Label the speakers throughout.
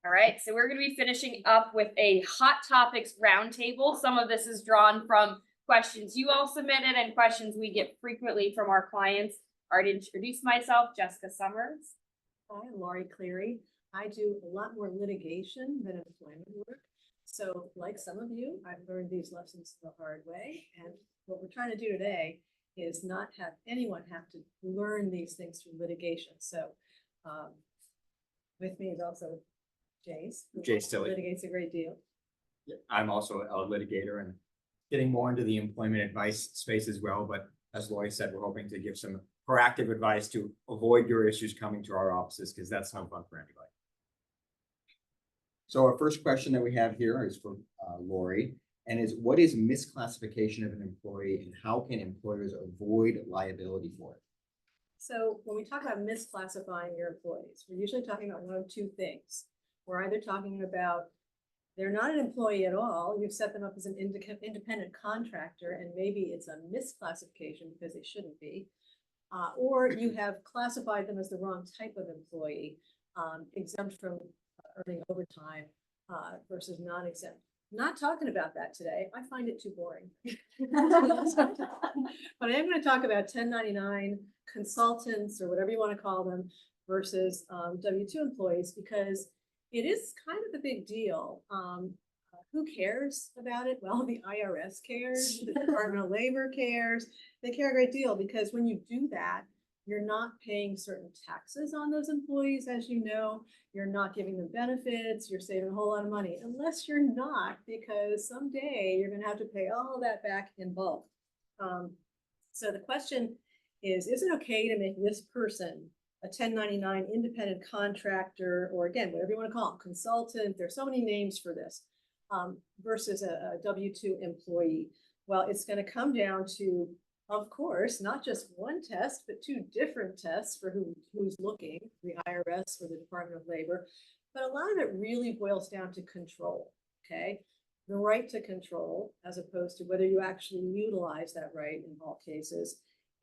Speaker 1: All right, so we're going to be finishing up with a hot topics roundtable. Some of this is drawn from questions you all submitted and questions we get frequently from our clients. I already introduced myself, Jessie Summers.
Speaker 2: Hi, I'm Lauri Cleary. I do a lot more litigation than employment work. So like some of you, I've learned these lessons the hard way. And what we're trying to do today is not have anyone have to learn these things through litigation. So with me is also Jase
Speaker 3: Tilley.
Speaker 2: Litigates a great deal.
Speaker 3: I'm also a litigator and getting more into the employment advice space as well. But as Lauri said, we're hoping to give some proactive advice to avoid your issues coming to our offices, because that's no fun for anybody. So our first question that we have here is for Lauri, and is what is misclassification of an employee and how can employers avoid liability for it?
Speaker 2: So when we talk about misclassifying your employees, we're usually talking about one of two things. We're either talking about they're not an employee at all, you've set them up as an independent contractor, and maybe it's a misclassification because they shouldn't be, or you have classified them as the wrong type of employee, exempt from earning overtime versus non-exempt. Not talking about that today. I find it too boring. But I am going to talk about 1099 consultants, or whatever you want to call them, versus W-2 employees, because it is kind of a big deal. Who cares about it? Well, the IRS cares, the Department of Labor cares. They care a great deal, because when you do that, you're not paying certain taxes on those employees, as you know. You're not giving them benefits. You're saving a whole lot of money, unless you're not, because someday you're going to have to pay all that back in bulk. So the question is it okay to make this person a 1099 independent contractor, or again, whatever you want to call them, consultant? There's so many names for this, versus a W-2 employee? Well, it's going to come down to, of course, not just one test, but two different tests for who's looking, the IRS or the Department of Labor. But a lot of it really boils down to control, okay? The right to control, as opposed to whether you actually utilize that right in all cases.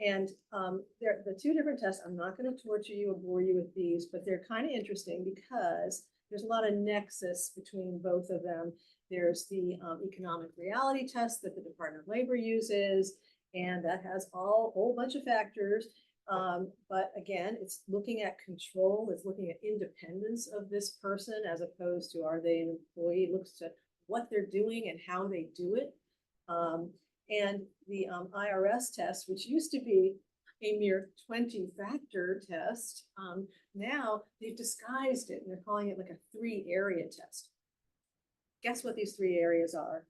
Speaker 2: And the two different tests, I'm not going to torture you or bore you with these, but they're kind of interesting because there's a lot of nexus between both of them. There's the economic reality test that the Department of Labor uses, and that has a whole bunch of factors. But again, it's looking at control, it's looking at independence of this person, as opposed to are they an employee. It looks to what they're doing and how they do it. And the IRS test, which used to be a mere 20-factor test, now they've disguised it and they're calling it like a 3-area test. Guess what these 3 areas are?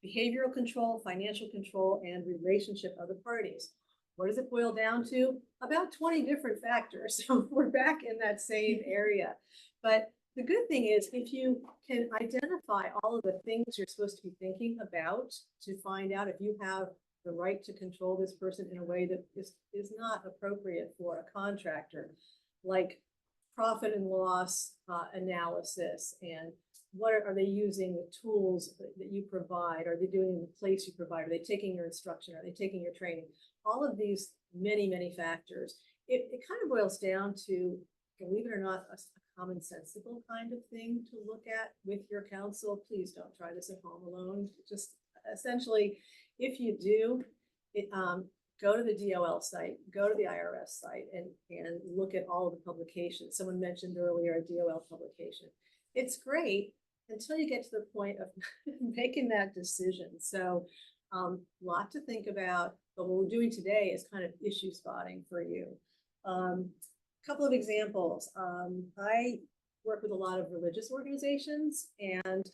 Speaker 2: Behavioral control, financial control, and relationship of the parties. What does it boil down to? About 20 different factors. So we're back in that same area. But the good thing is, if you can identify all of the things you're supposed to be thinking about to find out if you have the right to control this person in a way that is not appropriate for a contractor, like profit and loss analysis, and what are they using the tools that you provide? Are they doing in the place you provide? Are they taking your instruction? Are they taking your training? All of these many factors. It kind of boils down to, believe it or not, a commonsensical kind of thing to look at with your counsel. Please don't try this at home alone. Just essentially, if you do, go to the DOL site, go to the IRS site, and look at all of the publications. Someone mentioned earlier a DOL publication. It's great until you get to the point of making that decision. So lot to think about, but what we're doing today is kind of issue spotting for you. Couple of examples. I work with a lot of religious organizations, and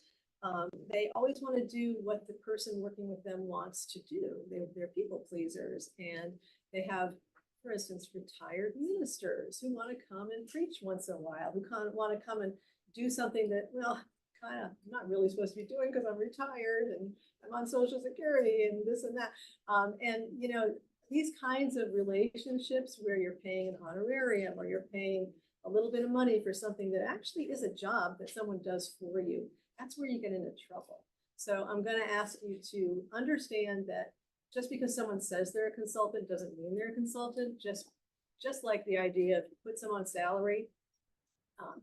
Speaker 2: they always want to do what the person working with them wants to do. They're people pleasers, and they have, for instance, retired ministers who want to come and preach once in a while, who kind of want to come and do something that, well, kind of not really supposed to be doing because I'm retired and I'm on Social Security and this and that. And, you know, these kinds of relationships where you're paying an honorarium or you're paying a little bit of money for something that actually is a job that someone does for you, that's where you get into trouble. So I'm going to ask you to understand that just because someone says they're a consultant doesn't mean they're a consultant. Just like the idea of you put someone on salary,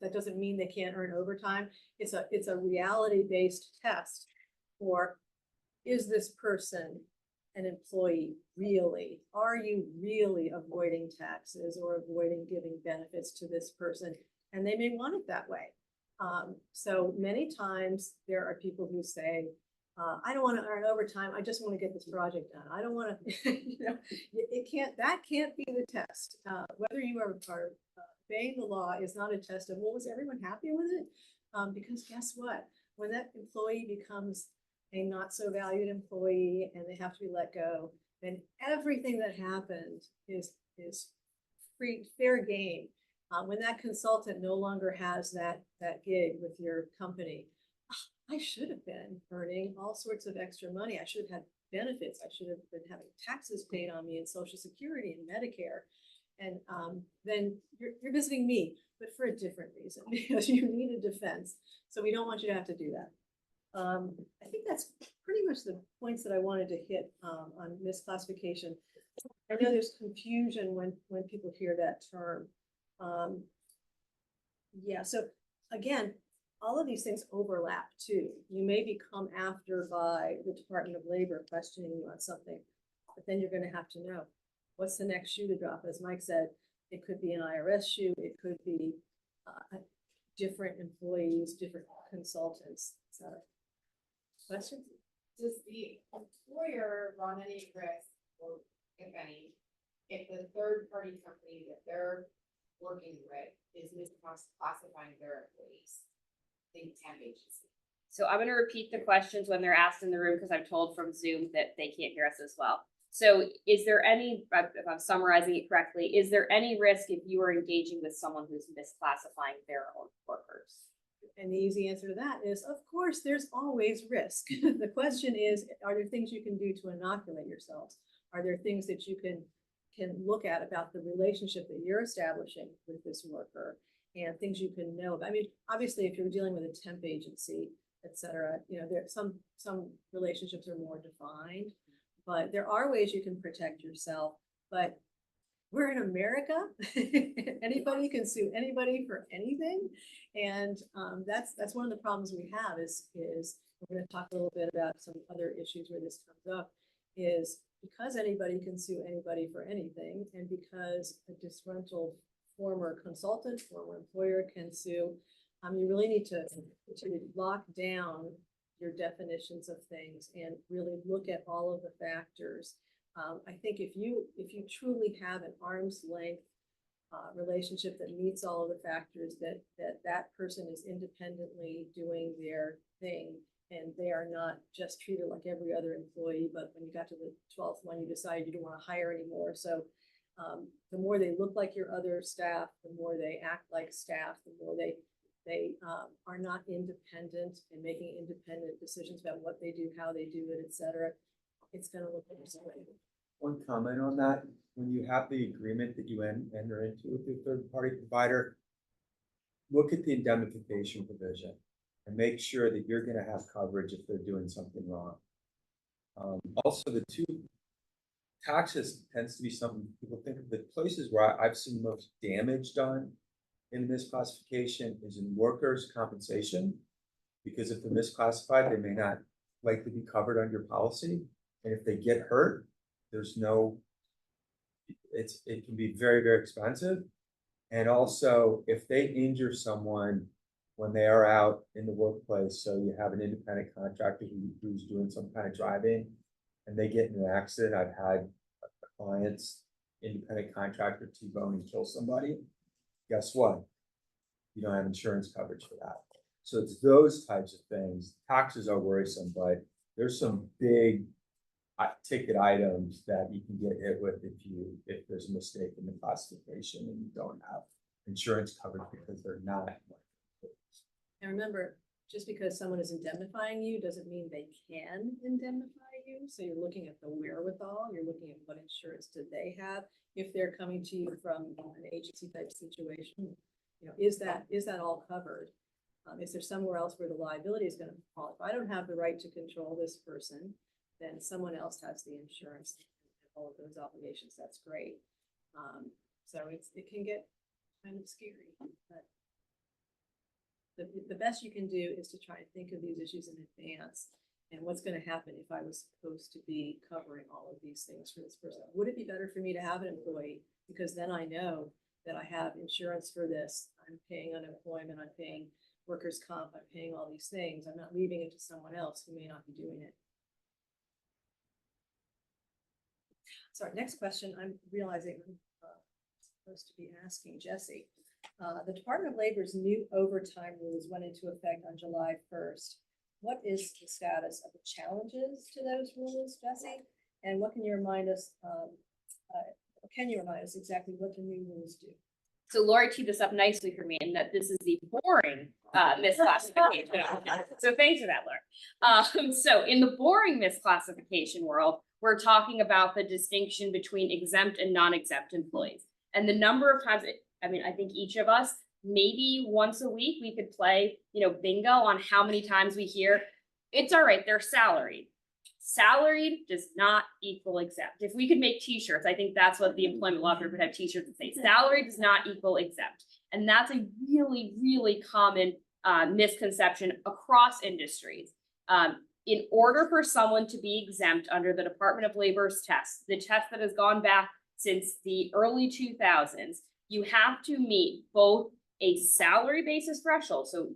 Speaker 2: That doesn't mean they can't earn overtime. It's a reality-based test for, is this person an employee really? Are you really avoiding taxes or avoiding giving benefits to this person? And they may want it that way. So many times there are people who say, I don't want to earn overtime. I just want to get this project done. I don't want to, that can't be the test. Whether you are obeying the law is not a test of, well, was everyone happy with it? Because guess what? When that employee becomes a not so valued employee and they have to be let go, then everything that happened is fair game. When that consultant no longer has that gig with your company, I should have been earning all sorts of extra money. I should have had benefits. I should have been having taxes paid on me and Social Security and Medicare. And then you're visiting me, but for a different reason, because you need a defense. So we don't want you to have to do that. I think that's pretty much the points that I wanted to hit on misclassification. I know there's confusion when people hear that term. Yeah, so again, all of these things overlap too. You may be come after by the Department of Labor questioning you on something, but then you're going to have to know what's the next shoe to drop. As Mike said, it could be an IRS shoe, it could be different employees, different consultants, etc. Questions?
Speaker 4: Does the employer run any risk, or if any, if the third party company that they're working with is misclassifying their employees? The temp agency.
Speaker 1: So I'm going to repeat the questions when they're asked in the room because I'm told from Zoom that they can't hear us as well. So is there any, if I'm summarizing it correctly, is there any risk if you are engaging with someone who's misclassifying their own workers?
Speaker 2: And the easy answer to that is, of course, there's always risk. The question is, are there things you can do to inoculate yourselves? Are there things that you can look at about the relationship that you're establishing with this worker and things you can know about? I mean, obviously, if you're dealing with a temp agency, et cetera, there some relationships are more defined, but there are ways you can protect yourself. But we're in America. Anybody can sue anybody for anything. And that's one of the problems we have is we're going to talk a little bit about some other issues where this comes up, is because anybody can sue anybody for anything, and because a disgruntled former consultant, former employer can sue, you really need to lock down your definitions of things and really look at all of the factors. I think if you truly have an arm's length relationship that meets all of the factors, that person is independently doing their thing, and they are not just treated like every other employee, but when you got to the 12th one, you decided you don't want to hire anymore. So the more they look like your other staff, the more they act like staff, the more they are not independent and making independent decisions about what they do, how they do it, etc. It's going to look like something.
Speaker 5: One comment on that: when you have the agreement that you enter into with your third-party provider, look at the indemnification provision and make sure that you're going to have coverage if they're doing something wrong. Also, the two taxes tends to be something people think of. The places where I've seen most damage done in misclassification is in workers' compensation, because if they're misclassified, they may not likely be covered under your policy, and if they get hurt, there's no. It can be very, very expensive. And also, if they injure someone when they are out in the workplace, so you have an independent contractor who's doing some kind of driving and they get in an accident. I've had a client's independent contractor T-bone and kill somebody. Guess what? You don't have insurance coverage for that. So it's those types of things. Taxes are worrisome, but there's some big ticket items that you can get hit with if there's a mistake in the classification and you don't have insurance coverage because they're not.
Speaker 2: And remember, just because someone is indemnifying you doesn't mean they can indemnify you. So you're looking at the wherewithal, you're looking at what insurance do they have if they're coming to you from an agency type situation. Is that all covered? Is there somewhere else where the liability is going to fall? If I don't have the right to control this person, then someone else has the insurance and all of those obligations. That's great. So it can get kind of scary, but the best you can do is to try and think of these issues in advance. And what's gonna happen if I was supposed to be covering all of these things for this person? Would it be better for me to have an employee? Because then I know that I have insurance for this, I'm paying unemployment, I'm paying workers' comp, I'm paying all these things, I'm not leaving it to someone else who may not be doing it. Sorry, next question, I'm realizing I'm supposed to be asking Jessie. The Department of Labor's new overtime rules went into effect on July 1st. What is the status of the challenges to those rules, Jessie? And what can you remind us, exactly what the new rules do?
Speaker 1: So Lauri teed this up nicely for me in that this is the boring misclassification. So thanks for that, Lauri. So in the boring misclassification world, we're talking about the distinction between exempt and non-exempt employees. And the number of times, I think each of us, maybe once a week, we could play, bingo on how many times we hear, it's all right, they're salaried. Salaried does not equal exempt. If we could make t-shirts, I think that's what the employment law group would have t-shirts that say, salaried does not equal exempt. And that's a really, really common misconception across industries. In order for someone to be exempt under the Department of Labor's test, the test that has gone back since the early 2000s, you have to meet both a salary basis threshold. So,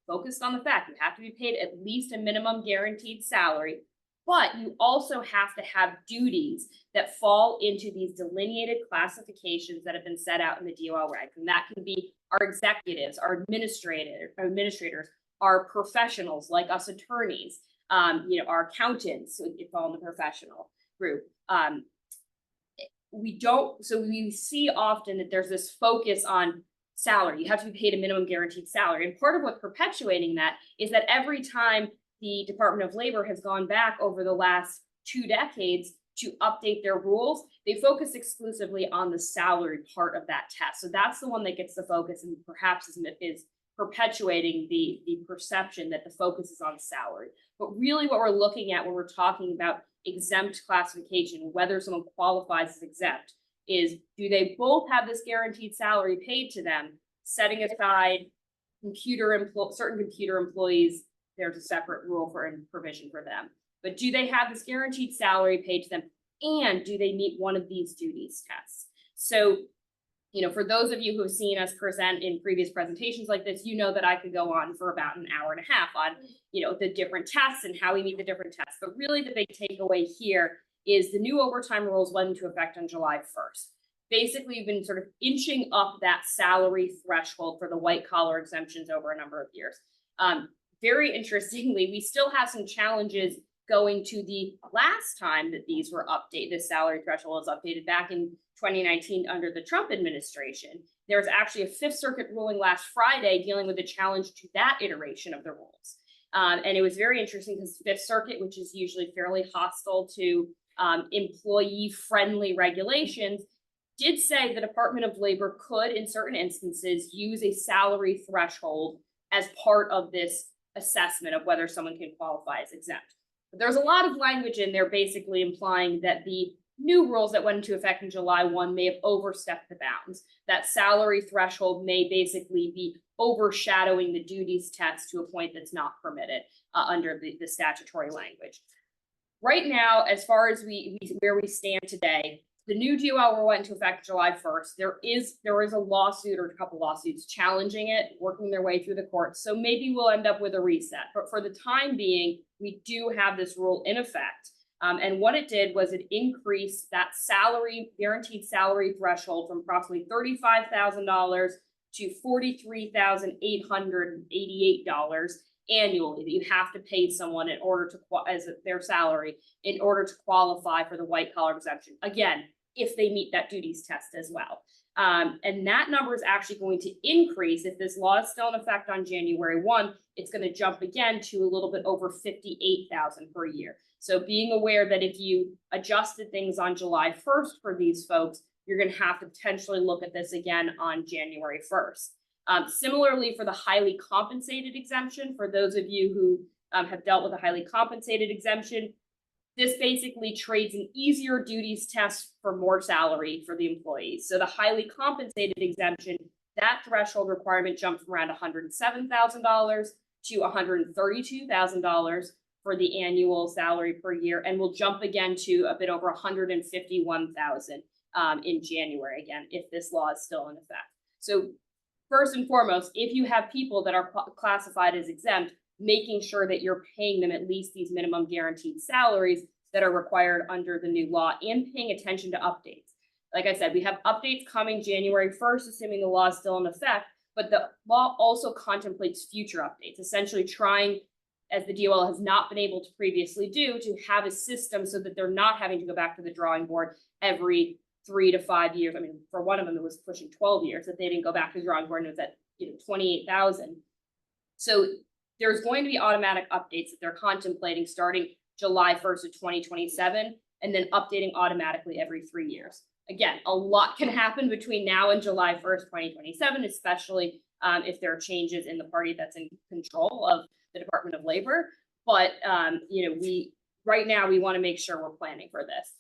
Speaker 1: focused on the fact you have to be paid at least a minimum guaranteed salary, but you also have to have duties that fall into these delineated classifications that have been set out in the DOL regs. And that can be our executives, our administrators, our professionals like us attorneys, our accountants, so if fall in the professional group. We see often that there's this focus on salary. You have to be paid a minimum guaranteed salary. And part of what's perpetuating that is that every time the Department of Labor has gone back over the last 2 decades to update their rules, they focus exclusively on the salary part of that test. So that's the one that gets the focus and perhaps is perpetuating the perception that the focus is on salary. But really what we're looking at when we're talking about exempt classification, whether someone qualifies as exempt, is do they both have this guaranteed salary paid to them, setting aside certain computer employees, there's a separate rule and provision for them. But do they have this guaranteed salary paid to them, and do they meet one of these duties tests? So, for those of you who have seen us present in previous presentations like this, that I could go on for about an hour and a half on, the different tests and how we meet the different tests. But really the big takeaway here is the new overtime rules went into effect on July 1st. Basically, we've been sort of inching up that salary threshold for the white collar exemptions over a number of years. Very interestingly, we still have some challenges going to the last time that these were updated. This salary threshold was updated back in 2019 under the Trump administration. There was actually a Fifth Circuit ruling last Friday dealing with a challenge to that iteration of the rules. And it was very interesting because Fifth Circuit, which is usually fairly hostile to employee-friendly regulations, did say the Department of Labor could, in certain instances, use a salary threshold as part of this assessment of whether someone can qualify as exempt. But there's a lot of language in there basically implying that the new rules that went into effect in July 1 may have overstepped the bounds. That salary threshold may basically be overshadowing the duties test to a point that's not permitted under the statutory language. Right now, as far as where we stand today, the new DOL went into effect July 1st. There is a lawsuit or a couple lawsuits challenging it, working their way through the courts. So maybe we'll end up with a reset. But for the time being, we do have this rule in effect. And what it did was it increased that guaranteed salary threshold from approximately $35,000 to $43,888 annually that you have to pay someone in order to as their salary in order to qualify for the white collar exemption. Again, if they meet that duties test as well. And that number is actually going to increase if this law is still in effect on January 1. It's going to jump again to a little bit over $58,000 per year. So being aware that if you adjusted things on July 1st for these folks, you're going to have to potentially look at this again on January 1st. Similarly, for the highly compensated exemption, for those of you who have dealt with a highly compensated exemption, this basically trades an easier duties test for more salary for the employees. So the highly compensated exemption that threshold requirement jumped from around $107,000 to $132,000 for the annual salary per year, and will jump again to a bit over $151,000 in January again, if this law is still in effect. So first and foremost, if you have people that are classified as exempt, making sure that you're paying them at least these minimum guaranteed salaries that are required under the new law, and paying attention to updates. Like I said, we have updates coming January 1st, assuming the law is still in effect, but the law also contemplates future updates, essentially trying, as the DOL has not been able to previously do, to have a system so that they're not having to go back to the drawing board every 3 to 5 years. I mean, for one of them, it was pushing 12 years that they didn't go back to the drawing board, and it was at 28,000. So there's going to be automatic updates that they're contemplating starting July 1st of 2027, and then updating automatically every 3 years. Again, a lot can happen between now and July 1st, 2027, especially if there are changes in the party that's in control of the Department of Labor. But right now we want to make sure we're planning for this.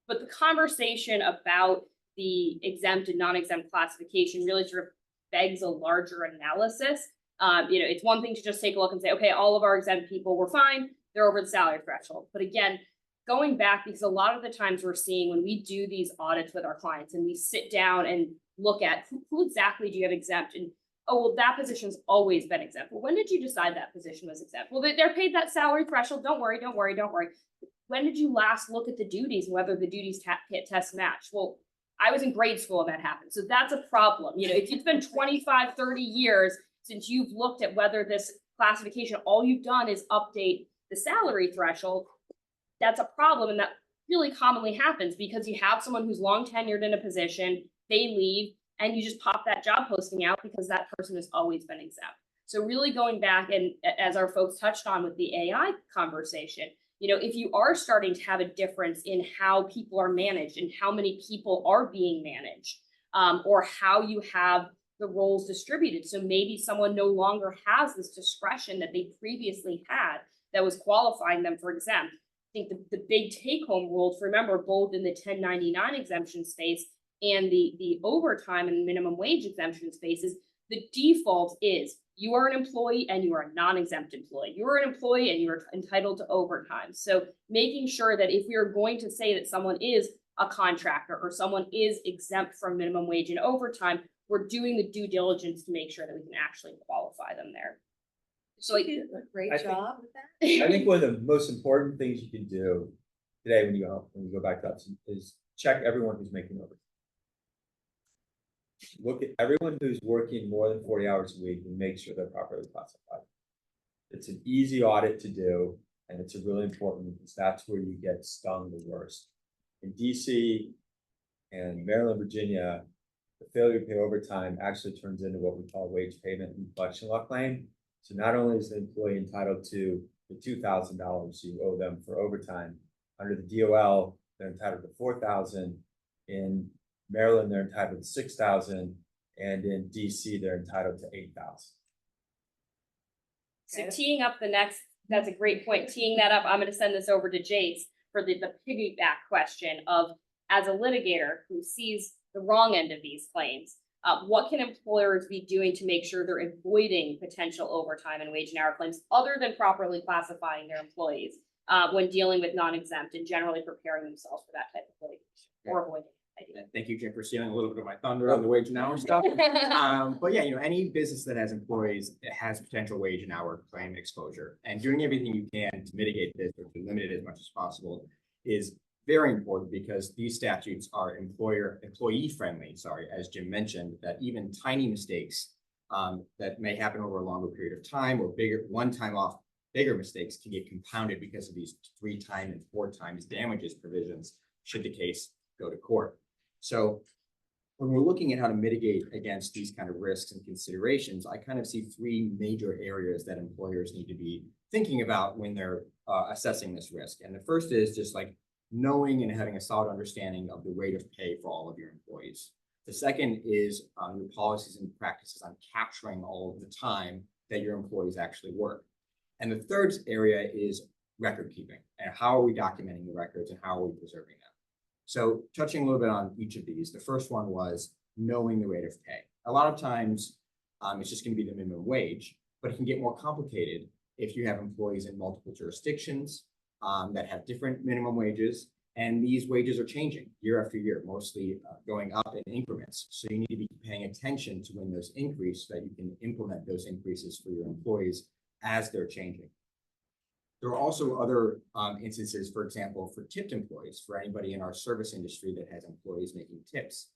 Speaker 1: But the conversation about the exempt and non-exempt classification really sort of begs a larger analysis. It's one thing to just take a look and say, okay, all of our exempt people were fine, they're over the salary threshold. But again, going back, because a lot of the times we're seeing when we do these audits with our clients and we sit down and look at who exactly do you have exempt, and oh, well, that position's always been exempt. Well, when did you decide that position was exempt? Well, they're paid that salary threshold. Don't worry. When did you last look at the duties and whether the duties test match? Well, I was in grade school when that happened. So that's a problem. If it's been 25, 30 years since you've looked at whether this classification, all you've done is update the salary threshold, that's a problem. And that really commonly happens because you have someone who's long tenured in a position, they leave, and you just pop that job posting out because that person has always been exempt. So really going back, and as our folks touched on with the AI conversation, if you are starting to have a difference in how people are managed and how many people are being managed, or how you have the roles distributed. So maybe someone no longer has this discretion that they previously had that was qualifying them for exempt. I think the big take-home rule to remember, both in the 1099 exemption space and the overtime and minimum wage exemption space, is the default is you are an employee and you are a non-exempt employee. You are an employee and you're entitled to overtime. So making sure that if we are going to say that someone is a contractor or someone is exempt from minimum wage and overtime, we're doing the due diligence to make sure that we can actually qualify them there. So
Speaker 2: She did a great
Speaker 5: I think-
Speaker 2: job with that.
Speaker 5: I think one of the most important things you can do today when you go back to that is check everyone who's making overtime. Look at everyone who's working more than 40 hours a week and make sure they're properly classified. It's an easy audit to do, and it's a really important because that's where you get stung the worst. In DC and Maryland, Virginia, the failure to pay overtime actually turns into what we call wage payment and collection law claim. So not only is the employee entitled to the $2,000 you owe them for overtime, under the DOL, they're entitled to $4,000. In Maryland, they're entitled to $6,000, and in DC, they're entitled to $8,000.
Speaker 1: So teeing up that's a great point. Teeing that up, I'm going to send this over to Jase for the piggyback question of, as a litigator who sees the wrong end of these claims, what can employers be doing to make sure they're avoiding potential overtime and wage and hour claims other than properly classifying their employees when dealing with non-exempt and generally preparing themselves for that type of litigation or avoiding it?
Speaker 3: Thank you, Jim, for stealing a little bit of my thunder on the wage and hour stuff. But yeah, any business that has employees has potential wage and hour claim exposure, and doing everything you can to mitigate this or to limit it as much as possible is very important, because these statutes are employee friendly, as Jim mentioned, that even tiny mistakes that may happen over a longer period of time, or bigger mistakes can get compounded because of these 3 times and 4 times damages provisions should the case go to court. So when we're looking at how to mitigate against these kind of risks and considerations, I kind of see 3 major areas that employers need to be thinking about when they're assessing this risk. And the first is just like knowing and having a solid understanding of the rate of pay for all of your employees. The second is your policies and practices on capturing all of the time that your employees actually work. And the third area is record keeping, and how are we documenting the records and how are we preserving them? So touching a little bit on each of these, the first one was knowing the rate of pay. A lot of times, it's just gonna be the minimum wage, but it can get more complicated if you have employees in multiple jurisdictions, that have different minimum wages, and these wages are changing year after year, mostly going up in increments. So you need to be paying attention to when those increase so that you can implement those increases for your employees as they're changing. There are also other instances, for example, for tipped employees, for anybody in our service industry that has employees making tips.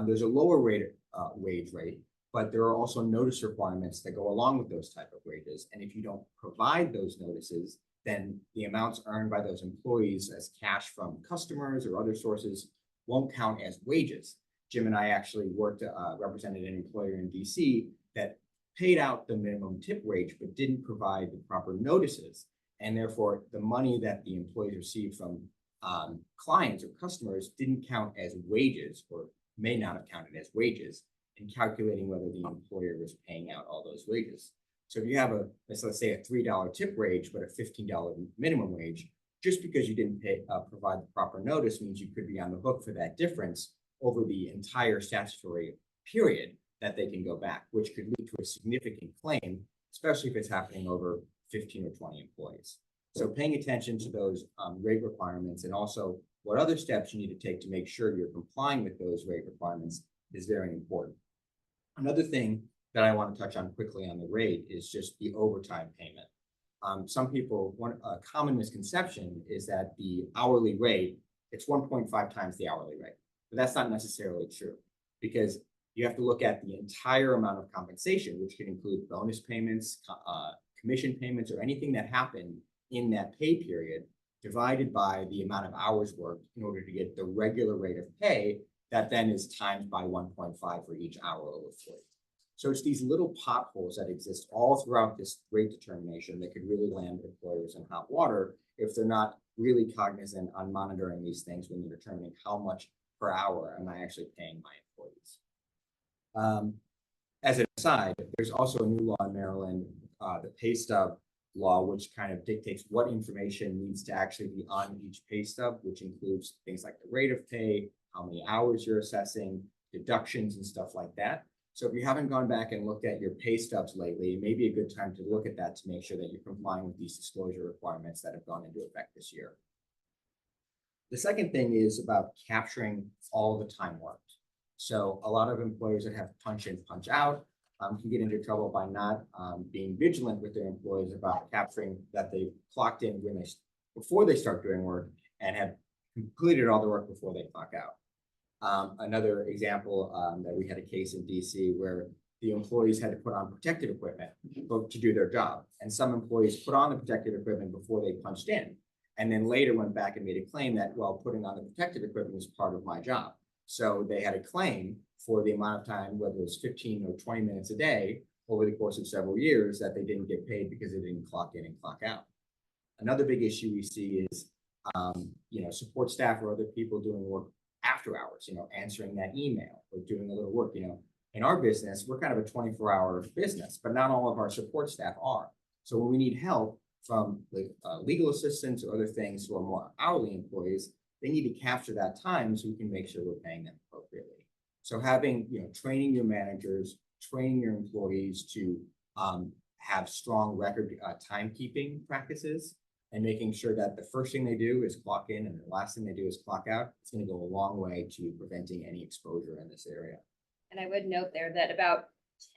Speaker 3: There's a lower rate, wage rate, but there are also notice requirements that go along with those type of wages. And if you don't provide those notices, then the amounts earned by those employees as cash from customers or other sources won't count as wages. Jim and I actually worked, represented an employer in DC that paid out the minimum tip wage, but didn't provide the proper notices. And therefore, the money that the employees received from clients or customers didn't count as wages, or may not have counted as wages, in calculating whether the employer was paying out all those wages. So if you have let's say a $3 tip wage, but a $15 minimum wage, just because you didn't provide the proper notice means you could be on the hook for that difference over the entire statutory period that they can go back, which could lead to a significant claim, especially if it's happening over 15 or 20 employees. So paying attention to those rate requirements, and also what other steps you need to take to make sure you're complying with those rate requirements, is very important. Another thing that I want to touch on quickly on the rate is just the overtime payment. Some people, a common misconception is that the hourly rate, it's 1.5 times the hourly rate, but that's not necessarily true, because you have to look at the entire amount of compensation, which can include bonus payments, commission payments, or anything that happened in that pay period, divided by the amount of hours worked in order to get the regular rate of pay that then is times by 1.5 for each hour over 40. So it's these little potholes that exist all throughout this rate determination that could really land employers in hot water if they're not really cognizant on monitoring these things when they're determining how much per hour am I actually paying my employees. As an aside, there's also a new law in Maryland, the pay stub law, which kind of dictates what information needs to actually be on each pay stub, which includes things like the rate of pay, how many hours you're assessing, deductions and stuff like that. So if you haven't gone back and looked at your pay stubs lately, it may be a good time to look at that to make sure that you're complying with these disclosure requirements that have gone into effect this year. The second thing is about capturing all the time worked. So a lot of employers that have punch in, punch out can get into trouble by not being vigilant with their employees about capturing that they clocked in before they start doing work and have completed all the work before they clock out. Another example, that we had a case in DC where the employees had to put on protective equipment to do their job. And some employees put on the protective equipment before they punched in, and then later went back and made a claim that, well, putting on the protective equipment was part of my job. So they had a claim for the amount of time, whether it was 15 or 20 minutes a day over the course of several years, that they didn't get paid because they didn't clock in and clock out. Another big issue we see is, support staff or other people doing work after hours, answering that email or doing a little work. In our business, we're kind of a 24-hour business, but not all of our support staff are. So when we need help from legal assistants or other things who are more hourly employees, they need to capture that time so we can make sure we're paying them appropriately. So having, training your managers, training your employees to have strong record timekeeping practices, and making sure that the first thing they do is clock in and the last thing they do is clock out, it's going to go a long way to preventing any exposure in this area.
Speaker 1: And I would note there that about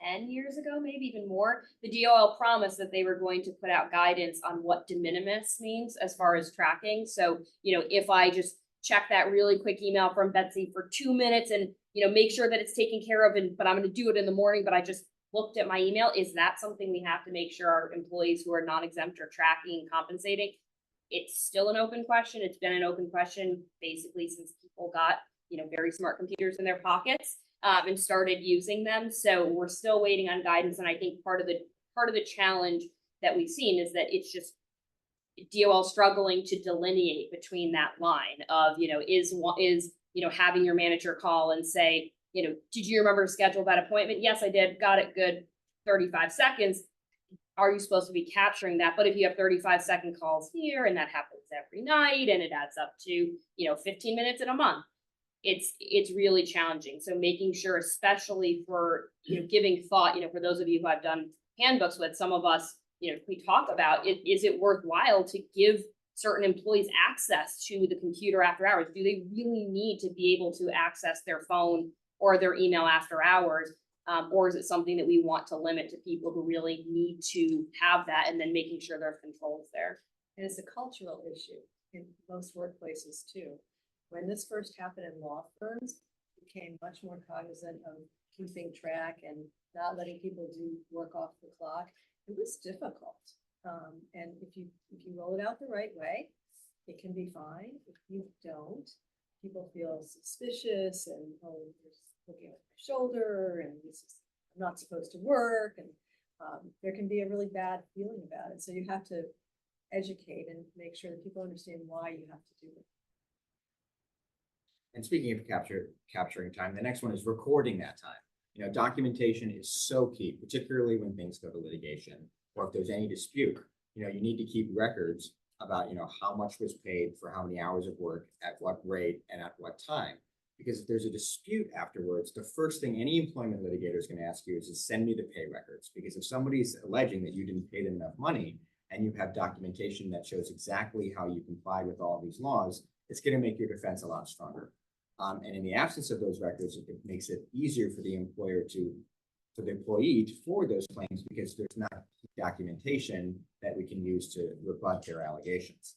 Speaker 1: 10 years ago, maybe even more, the DOL promised that they were going to put out guidance on what de minimis means as far as tracking. So, if I just check that really quick email from Betsy for 2 minutes and, make sure that it's taken care of, but I'm going to do it in the morning, but I just looked at my email, is that something we have to make sure our employees who are non-exempt are tracking and compensating? It's still an open question. It's been an open question basically since people got, very smart computers in their pockets and started using them. So we're still waiting on guidance. And I think part of the challenge that we've seen is that it's just DOL struggling to delineate between that line of, is having your manager call and say, did you remember to schedule that appointment? Yes, I did. Got it. Good. 35 seconds. Are you supposed to be capturing that? But if you have 35-second calls here and that happens every night and it adds up to, 15 minutes in a month, it's really challenging. So making sure, especially for, giving thought, for those of you who I've done handbooks with, some of us, we talk about is it worthwhile to give certain employees access to the computer after hours? Do they really need to be able to access their phone or their email after hours? Or is it something that we want to limit to people who really need to have that, and then making sure there are controls there?
Speaker 2: And it's a cultural issue in most workplaces too. When this first happened in law firms, became much more cognizant of keeping track and not letting people do work off the clock. It was difficult. And if you roll it out the right way, it can be fine. If you don't, people feel suspicious and, oh, you're looking at my shoulder and this is, I'm not supposed to work. And there can be a really bad feeling about it. So you have to educate and make sure that people understand why you have to do it.
Speaker 3: And speaking of capturing time, the next one is recording that time. Documentation is so key, particularly when things go to litigation, or if there's any dispute. You need to keep records about, how much was paid for how many hours of work, at what rate, and at what time. Because if there's a dispute afterwards, the first thing any employment litigator is going to ask you is to send me the pay records. Because if somebody's alleging that you didn't pay them enough money, and you have documentation that shows exactly how you complied with all these laws, it's going to make your defense a lot stronger. And in the absence of those records, it makes it easier for the employer for the employee to forward those claims, because there's not documentation that we can use to rebut their allegations.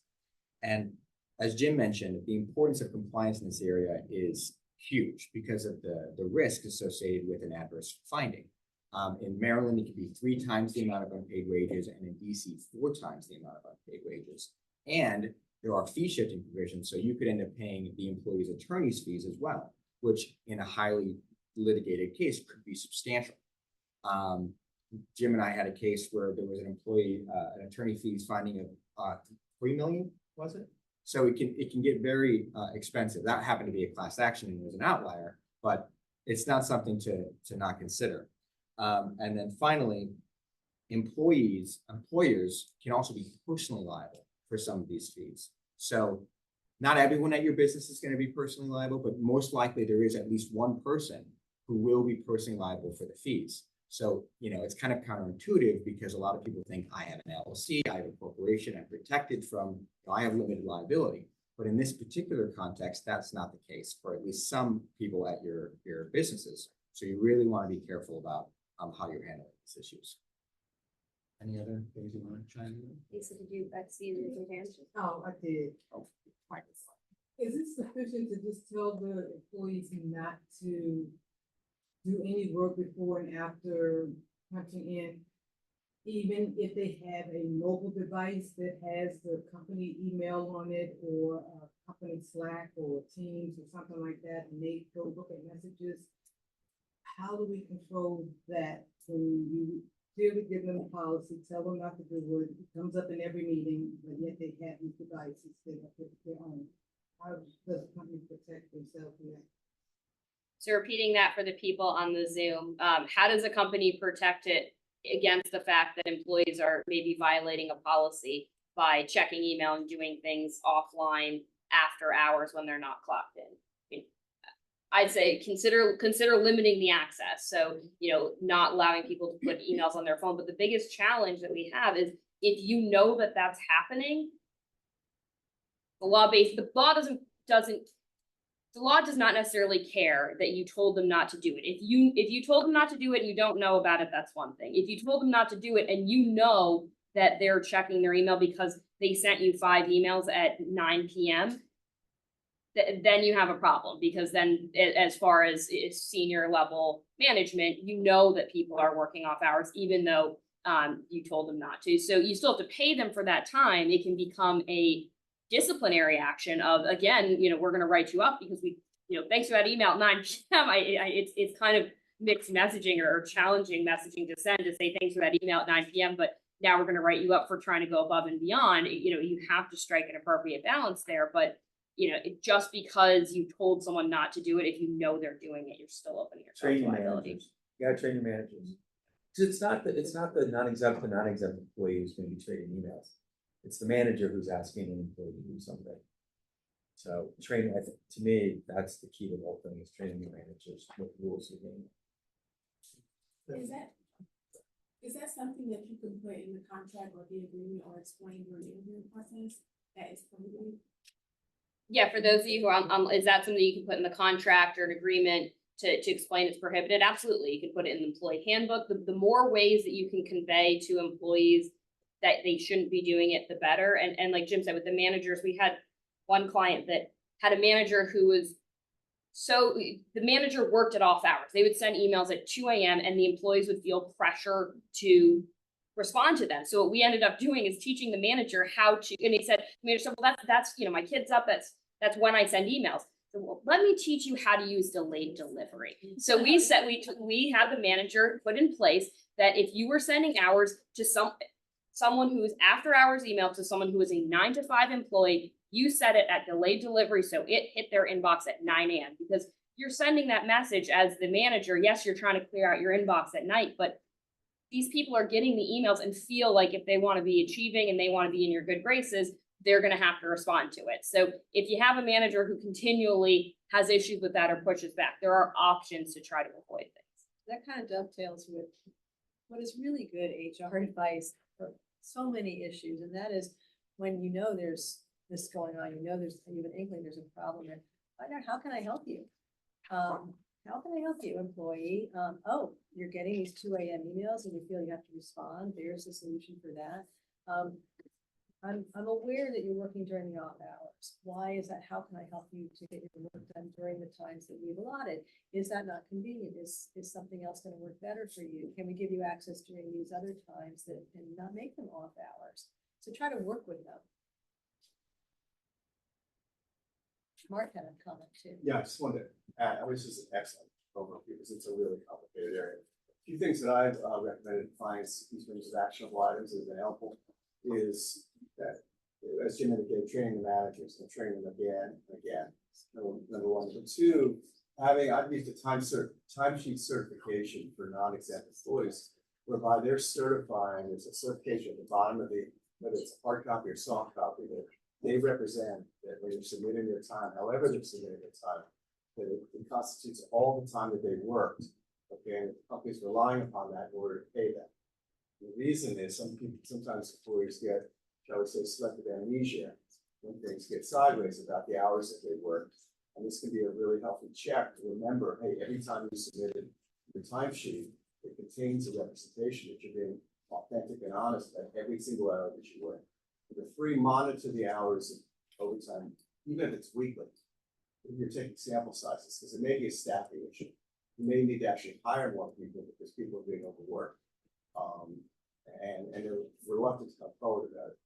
Speaker 3: And as Jim mentioned, the importance of compliance in this area is huge because of the risk associated with an adverse finding. In Maryland, it can be 3 times the amount of unpaid wages, and in DC, 4 times the amount of unpaid wages. And there are fee shifting provisions, so you could end up paying the employee's attorney's fees as well, which in a highly litigated case could be substantial. Jim and I had a case where there was an employee, an attorney fees finding of $3 million, was it? So it can get very expensive. That happened to be a class action and it was an outlier, but it's not something to not consider. And then finally, employers can also be personally liable for some of these fees. So not everyone at your business is going to be personally liable, but most likely there is at least one person who will be personally liable for the fees. So, it's kind of counterintuitive because a lot of people think I have an LLC, I have a corporation, I'm protected from, I have limited liability. But in this particular context, that's not the case for at least some people at your businesses. So you really want to be careful about how you're handling these issues. Any other things you want to chime in?
Speaker 1: Lisa, did you see the hands?
Speaker 6: Oh, I did.
Speaker 3: Oh, Michael.
Speaker 6: Is it sufficient to just tell the employees not to do any work before and after punching in, even if they have a mobile device that has the company email on it, or company Slack or Teams or something like that, and they go look at messages? How do we control that when you clearly give them a policy, tell them not to do it, it comes up in every meeting, but yet they have these devices that are their own? How does the company protect themselves from that?
Speaker 1: So repeating that for the people on the Zoom, how does a company protect it against the fact that employees are maybe violating a policy by checking email and doing things offline after hours when they're not clocked in? I'd say consider limiting the access. So, not allowing people to put emails on their phone. But the biggest challenge that we have is if you know that that's happening, the law does not necessarily care that you told them not to do it. If you told them not to do it and you don't know about it, that's one thing. If you told them not to do it and you know that they're checking their email because they sent you 5 emails at 9 p.m., then you have a problem, because then as far as senior level management, you know that people are working off hours, even though you told them not to. So you still have to pay them for that time. It can become a disciplinary action of, again, we're going to write you up because we, thanks for that email at 9 p.m. It's kind of mixed messaging or challenging messaging to send to say thanks for that email at 9 p.m. But now we're going to write you up for trying to go above and beyond. You have to strike an appropriate balance there. But just because you told someone not to do it, if you know they're doing it, you're still opening yourself
Speaker 5: Train
Speaker 1: to
Speaker 5: your
Speaker 1: liability.
Speaker 5: managers. You gotta train your managers. It's not the non-exempt employee who's gonna be trading emails. It's the manager who's asking an employee to do something. So training, I think, to me, that's the key to the whole thing, is training the managers, what rules are being.
Speaker 4: Is that something that you can put in the contract or the agreement or explain during the interview process? That is prohibited?
Speaker 1: Yeah, for those of you who are, is that something you can put in the contract or an agreement to explain it's prohibited? Absolutely, you can put it in the employee handbook. The more ways that you can convey to employees that they shouldn't be doing it, the better. And like Jim said, with the managers, we had one client that had a manager who was the manager worked at off hours. They would send emails at 2 a.m. and the employees would feel pressure to respond to them. So what we ended up doing is teaching the manager how to, and he said, the manager said, well, that's, my kid's up. That's when I send emails. So, well, let me teach you how to use delayed delivery. So we said, we had the manager put in place that if you were sending hours to someone who is after hours email to someone who is a 9 to 5 employee, you set it at delayed delivery, so it hit their inbox at 9 a.m. because you're sending that message as the manager. Yes, you're trying to clear out your inbox at night, but these people are getting the emails and feel like if they want to be achieving and they want to be in your good graces, they're going to have to respond to it. So if you have a manager who continually has issues with that or pushes back, there are options to try to avoid things.
Speaker 2: That kind of dovetails with what is really good HR advice for so many issues, and that is when you know there's this going on, you know there's even inkling there's a problem, and find out how can I help you? How can I help you, employee? Oh, you're getting these 2 a.m. emails and you feel you have to respond. There's a solution for that. I'm aware that you're working during the off hours. Why is that? How can I help you to get your work done during the times that we've allotted? Is that not convenient? Is something else going to work better for you? Can we give you access during these other times that and not make them off hours? So try to work with them. Mark had a comment too.
Speaker 7: Yeah, I just wanted to add, this is an excellent program because it's a really complicated area. A few things that I've recommended to clients in terms of actionable items as an example is that, as Jim indicated, training the managers and training them again and again. Number one. Number two, I've used a timesheet certification for non-exempt employees, whereby they're certifying, there's a certification at the bottom of whether it's a hard copy or soft copy, that they represent that when you're submitting their time, however they're submitting their time, that it constitutes all the time that they worked. Okay, and the company's relying upon that in order to pay them. The reason is sometimes employees get, shall we say, selective amnesia when things get sideways about the hours that they worked. And this can be a really healthy check to remember, hey, every time you submitted your timesheet, it contains a representation that you're being authentic and honest at every single hour that you work. Number three, monitor the hours of overtime, even if it's weekly. If you're taking sample sizes, because it may be a staffing issue. You may need to actually hire more people because people are being overworked. And they're reluctant to come forward about it.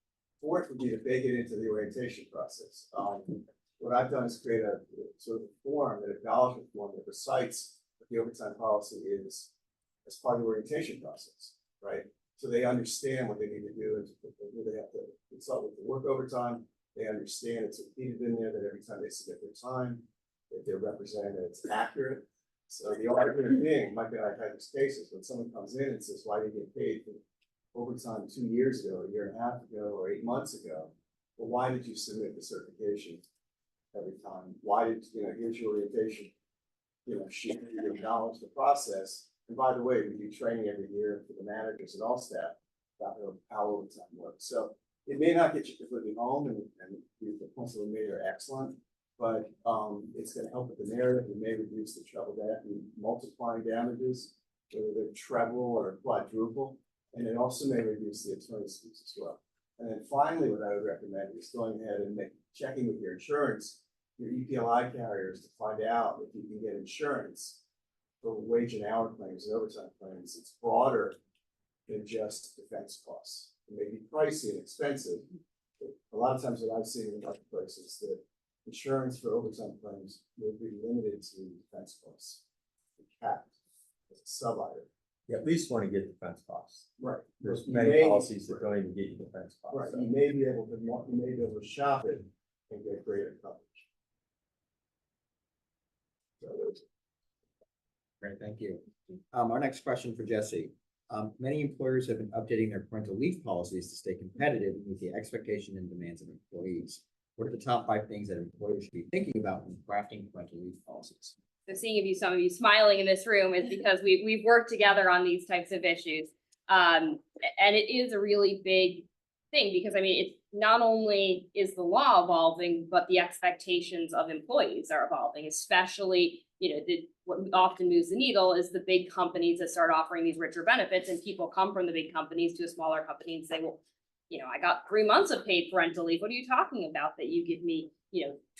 Speaker 7: Fourth would be to bake it into the orientation process. What I've done is create a sort of form, an acknowledgement form that recites what the overtime policy is as part of the orientation process, right? So they understand what they need to do and who they have to consult with to work overtime. They understand it's repeated in there that every time they submit their time, that they're represented, that it's accurate. So the argument being, might be like had these cases when someone comes in and says, why did you get paid for overtime 2 years ago, a year and a half ago, or 8 months ago? Well, why did you submit the certification every time? Why did, here's your orientation, sheet, you acknowledge the process. And by the way, we do training every year for the managers and all staff about how overtime works. So it may not get you completely home, and the points that we made are excellent, but it's going to help with the narrative. It may reduce the treble multiplying damages, whether they're treble or quadruple, and it also may reduce the attorney's fees as well. And then finally, what I would recommend is going ahead and checking with your insurance, your EPLI carriers, to find out if you can get insurance for wage and hour claims and overtime claims. It's broader than just defense costs. It may be pricey and expensive, but a lot of times what I've seen in the marketplace is that insurance for overtime claims will be limited to defense costs, capped as a sub-item.
Speaker 5: You at least want to get defense costs.
Speaker 7: Right.
Speaker 5: There's
Speaker 7: You
Speaker 5: many
Speaker 7: may-
Speaker 5: policies that don't even get you defense costs.
Speaker 7: Right,
Speaker 5: so.
Speaker 7: you may be able to shop it and get greater coverage. So
Speaker 3: Great, thank you. Our next question for Jesse. Many employers have been updating their parental leave policies to stay competitive and meet the expectation and demands of employees. what are the top 5 things that employers should be thinking about when crafting parental leave policies?
Speaker 1: So seeing some of you smiling in this room is because we've worked together on these types of issues. And it is a really big thing because I mean, it's not only is the law evolving, but the expectations of employees are evolving, especially, what often moves the needle is the big companies that start offering these richer benefits, and people come from the big companies to a smaller company and say, well, I got 3 months of paid parental leave. What are you talking about that you give me,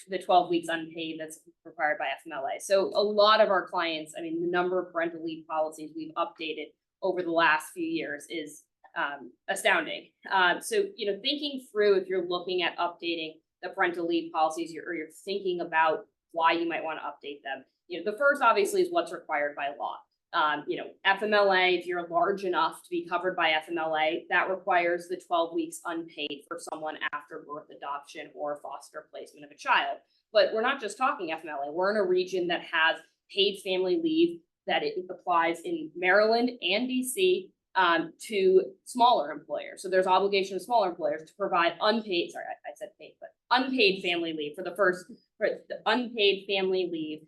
Speaker 1: the 12 weeks unpaid that's required by FMLA? So a lot of our clients, I mean, the number of parental leave policies we've updated over the last few years is astounding. So, thinking through if you're looking at updating the parental leave policies or you're thinking about why you might want to update them, the first obviously is what's required by law. FMLA, if you're large enough to be covered by FMLA, that requires the 12 weeks unpaid for someone after birth, adoption, or foster placement of a child. But we're not just talking FMLA. We're in a region that has paid family leave that it applies in Maryland and DC to smaller employers. So there's obligation of smaller employers to provide unpaid, sorry, I said paid, but unpaid family leave for the unpaid family leave,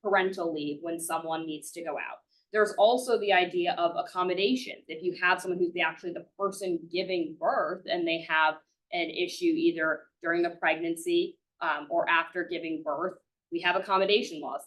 Speaker 1: parental leave when someone needs to go out. There's also the idea of accommodations. If you have someone who's actually the person giving birth and they have an issue either during the pregnancy or after giving birth, we have accommodation laws.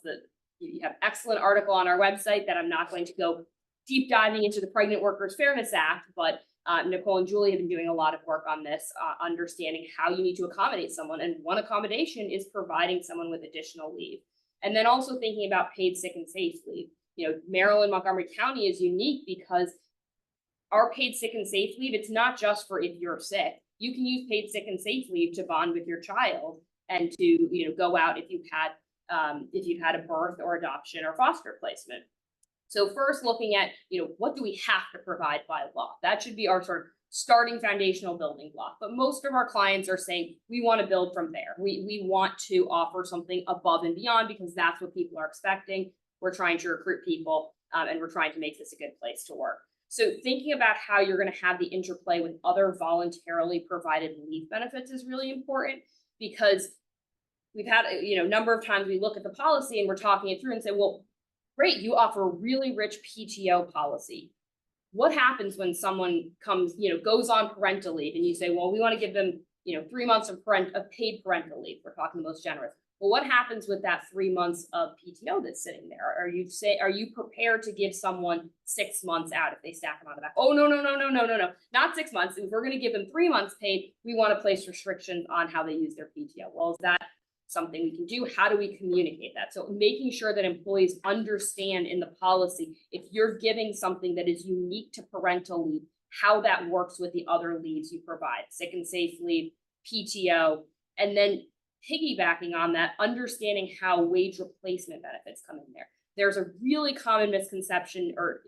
Speaker 1: You have excellent article on our website that I'm not going to go deep diving into the Pregnant Workers Fairness Act, but Nicole and Julie have been doing a lot of work on this, understanding how you need to accommodate someone. And one accommodation is providing someone with additional leave. And then also thinking about paid sick and safe leave. Maryland, Montgomery County is unique because our paid sick and safe leave, it's not just for if you're sick. You can use paid sick and safe leave to bond with your child and to, go out if you've had a birth or adoption or foster placement. So first looking at, what do we have to provide by law? That should be our sort of starting foundational building block. But most of our clients are saying, we want to build from there. We want to offer something above and beyond because that's what people are expecting. We're trying to recruit people and we're trying to make this a good place to work. So thinking about how you're going to have the interplay with other voluntarily provided leave benefits is really important because we've had, a number of times we look at the policy and we're talking it through and say, well, great, you offer a really rich PTO policy. What happens when someone comes, goes on parental leave and you say, well, we want to give them, 3 months of paid parental leave. We're talking the most generous. Well, what happens with that 3 months of PTO that's sitting there? Are you prepared to give someone 6 months out if they stack them on the back? Oh, no, not 6 months. If we're going to give them 3 months paid, we want to place restrictions on how they use their PTO. Well, is that something we can do? How do we communicate that? So making sure that employees understand in the policy, if you're giving something that is unique to parental leave, how that works with the other leaves you provide, sick and safe leave, PTO, and then piggybacking on that, understanding how wage replacement benefits come in there. There's a really common misconception or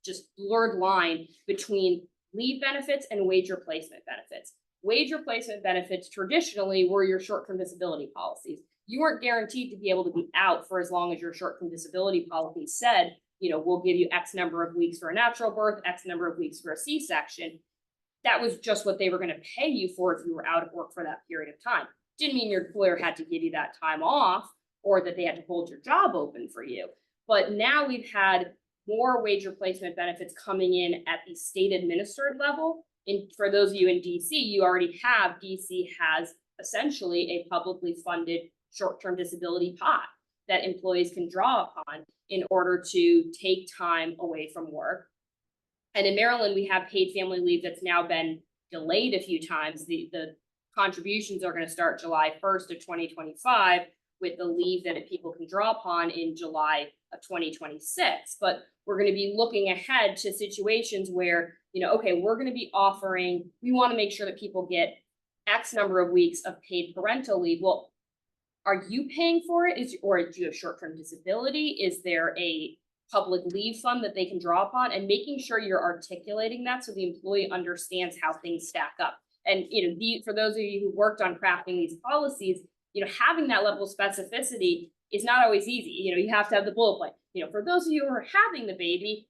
Speaker 1: just blurred line between leave benefits and wage replacement benefits. Wage replacement benefits traditionally were your short-term disability policies. You weren't guaranteed to be able to be out for as long as your short-term disability policy said, we'll give you X number of weeks for a natural birth, X number of weeks for a C-section. That was just what they were going to pay you for if you were out of work for that period of time. Didn't mean your employer had to give you that time off or that they had to hold your job open for you. But now we've had more wage replacement benefits coming in at the state administered level. And for those of you in DC, you already have, DC has essentially a publicly funded short-term disability pot that employees can draw upon in order to take time away from work. And in Maryland, we have paid family leave that's now been delayed a few times. The contributions are going to start July 1st of 2025 with the leave that people can draw upon in July of 2026. But we're going to be looking ahead to situations where, okay, we're going to be offering, we want to make sure that people get X number of weeks of paid parental leave. Well, are you paying for it? Or do you have short-term disability? Is there a public leave fund that they can draw upon? And making sure you're articulating that so the employee understands how things stack up. And, for those of you who worked on crafting these policies, having that level of specificity is not always easy. You have to have the bullet point. For those of you who are having the baby,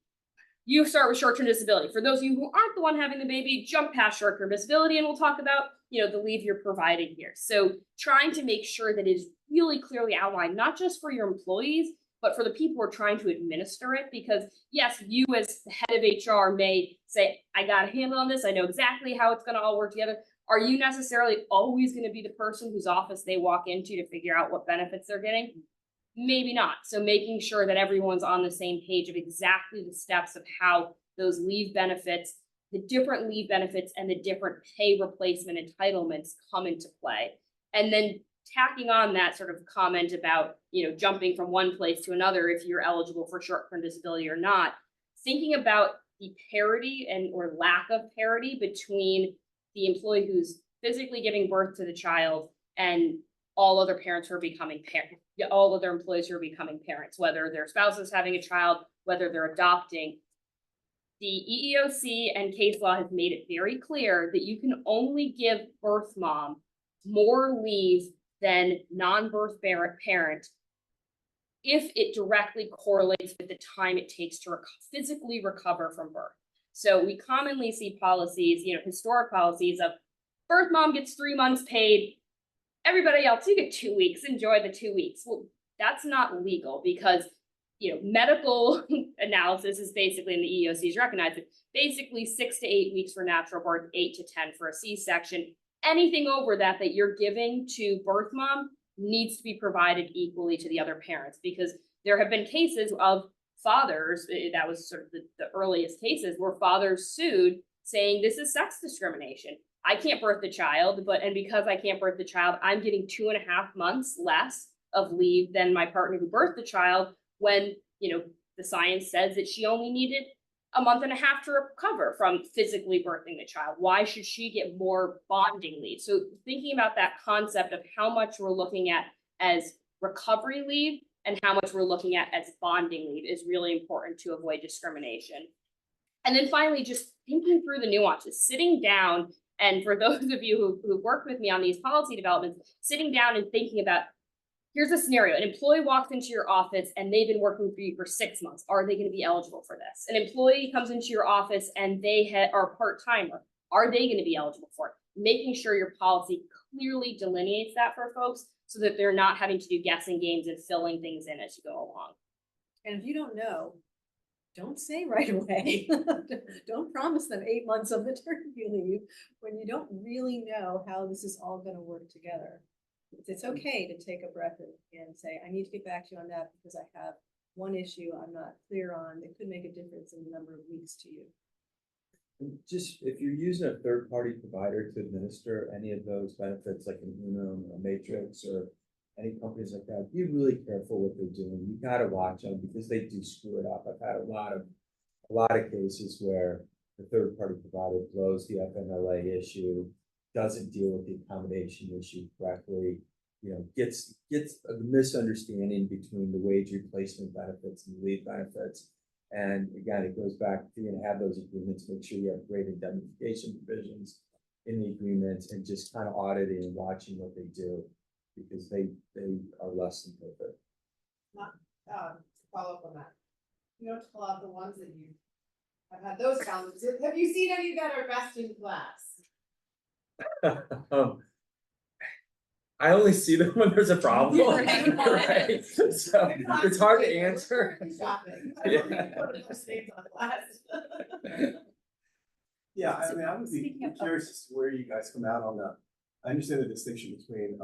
Speaker 1: you start with short-term disability. For those of you who aren't the one having the baby, jump past short-term disability and we'll talk about, the leave you're providing here. So trying to make sure that it is really clearly outlined, not just for your employees, but for the people who are trying to administer it. Because yes, you as the head of HR may say, I got a handle on this. I know exactly how it's going to all work together. Are you necessarily always going to be the person whose office they walk into to figure out what benefits they're getting? Maybe not. So making sure that everyone's on the same page of exactly the steps of how those leave benefits, the different leave benefits and the different pay replacement entitlements come into play. And then tacking on that sort of comment about, jumping from one place to another if you're eligible for short-term disability or not, thinking about the parity or lack of parity between the employee who's physically giving birth to the child and all other parents who are becoming parents, all other employees who are becoming parents, whether their spouse is having a child, whether they're adopting. The EEOC and case law has made it very clear that you can only give birth mom more leave than non-birth parent if it directly correlates with the time it takes to physically recover from birth. So we commonly see policies, historic policies of birth mom gets 3 months paid, everybody else, you get 2 weeks, enjoy the 2 weeks. Well, that's not legal because, medical analysis is basically, and the EEOC's recognized it, basically 6 to 8 weeks for natural birth, 8 to 10 for a C-section. Anything over that you're giving to birth mom needs to be provided equally to the other parents, because there have been cases of fathers, that was sort of the earliest cases, where fathers sued saying this is sex discrimination. I can't birth the child, and because I can't birth the child, I'm getting 2.5 months less of leave than my partner who birthed the child, when, the science says that she only needed a month and a half to recover from physically birthing the child. Why should she get more bonding leave? So thinking about that concept of how much we're looking at as recovery leave and how much we're looking at as bonding leave is really important to avoid discrimination. And then finally, just thinking through the nuances, sitting down, and for those of you who worked with me on these policy developments, sitting down and thinking about, here's a scenario. An employee walks into your office and they've been working for you for 6 months. Are they going to be eligible for this? An employee comes into your office and they are part-timer. Are they going to be eligible for it? Making sure your policy clearly delineates that for folks so that they're not having to do guessing games and filling things in as you go along.
Speaker 2: And if you don't know, don't say right away. Don't promise them 8 months of maternity leave when you don't really know how this is all going to work together. It's okay to take a breath and say, I need to get back to you on that because I have one issue I'm not clear on. It could make a difference in the number of weeks to you.
Speaker 5: And just, if you're using a third-party provider to administer any of those benefits, like an Unum or a Matrix or any companies like that, be really careful what they're doing. You gotta watch them because they do screw it up. I've had a lot of cases where the third-party provider blows the FMLA issue, doesn't deal with the accommodation issue correctly, gets a misunderstanding between the wage replacement benefits and the leave benefits. And again, it goes back, if you're gonna have those agreements, make sure you have great indemnification provisions in the agreements and just kind of auditing and watching what they do, because they are less than perfect.
Speaker 4: Follow up on that. You don't call out the ones that you have had those challenges. Have you seen any that are best in class?
Speaker 5: I only see them when there's a problem. Right? So it's hard to answer.
Speaker 4: Shopping.
Speaker 7: Yeah, I mean, I would be curious as to where you guys come out on that. I understand the distinction between,